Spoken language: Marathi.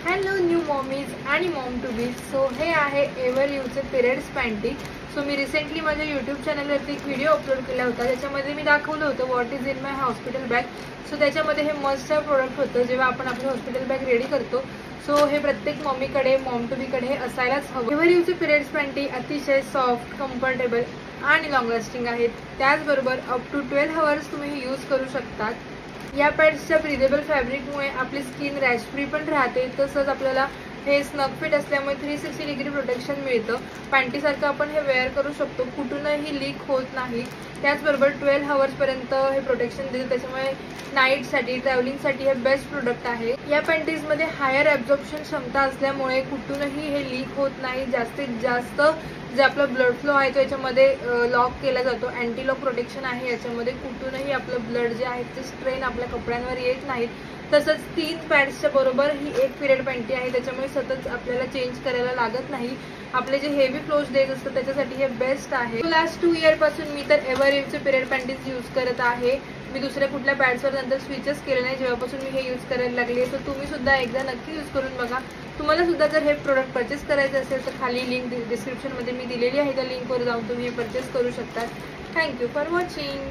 हॅलो न्यू मॉमीज आणि मॉम टू बी. सो हे आहे एव्हर यूचे पिरियड्स पॅन्टी. सो मी रिसेंटली माझ्या यूट्यूब चॅनलवरती एक व्हिडिओ अपलोड केला होता, त्याच्यामध्ये मी दाखवलं होतं what is in my hospital bag. So त्याच्यामध्ये हे मस्ट प्रोडक्ट होतं जेव्हा आपण आपली हॉस्पिटल बॅग रेडी करतो. सो हे प्रत्येक मम्मीकडे मॉम टू बीकडे हे असायलाच हवं. एव्हर यूचे पिरियड्स पॅन्टी अतिशय सॉफ्ट, कम्फर्टेबल आणि लॉंग लास्टिंग आहेत. त्याचबरोबर अप टू 12 आवर्स तुम्ही हे यूज करू शकतात. या पॅड्सच्या ब्रिदेबल फॅब्रिकमुळे आपली स्किन रॅश फ्री पण राहते. तसंच आपल्याला हे स्नग फिट असल्यामुळे 360 डिग्री प्रोटेक्शन मिळतं. पॅन्टीसारखं आपण हे वेअर करू शकतो, कुठूनही लीक होत नाही. त्याचबरोबर 12 आवर्सपर्यंत हे प्रोटेक्शन देतं, त्याच्यामुळे नाईटसाठी ट्रॅव्हलिंगसाठी हे बेस्ट प्रोडक्ट आहे. या पॅन्टीजमध्ये हायर ॲब्झॉर्प्शन क्षमता असल्यामुळे कुठूनही हे लीक होत नाही. जास्तीत जास्त जे आपला ब्लड फ्लो आहे तो याच्यामध्ये लॉक केला जातो. अँटी लॉक प्रोटेक्शन आहे याच्यामध्ये. कुठूनही आपलं ब्लड जे आहे ते स्ट्रेन आपल्या कपड्यांवर येत नाहीत. तसंच 3 पॅड्सच्या बरोबर ही एक पिरियड पॅन्टी आहे, त्याच्यामुळे सतत आपल्याला चेंज करायला लागत नाही. आपले जे हेवी फ्लोज डेज असतात त्याच्यासाठी हे बेस्ट आहे. लास्ट 2 इयरपासून मी तर एव्हर यूचे पिरियड पॅन्टीज यूज करत आहे. मी दुसऱ्या कुठल्या पॅड्सवर नंतर स्विचच केले नाही जेव्हापासून मी हे यूज करायला लागले. तर तुम्ही सुद्धा एकदा नक्की यूज करून बघा. तुम्हाला सुद्धा जर हे प्रोडक्ट परचेस करायचे असेल तर खाली लिंक डिस्क्रिप्शनमध्ये मी दिलेली आहे, त्या लिंकवर जाऊन तुम्ही हे परचेस करू शकता. Thank you for watching.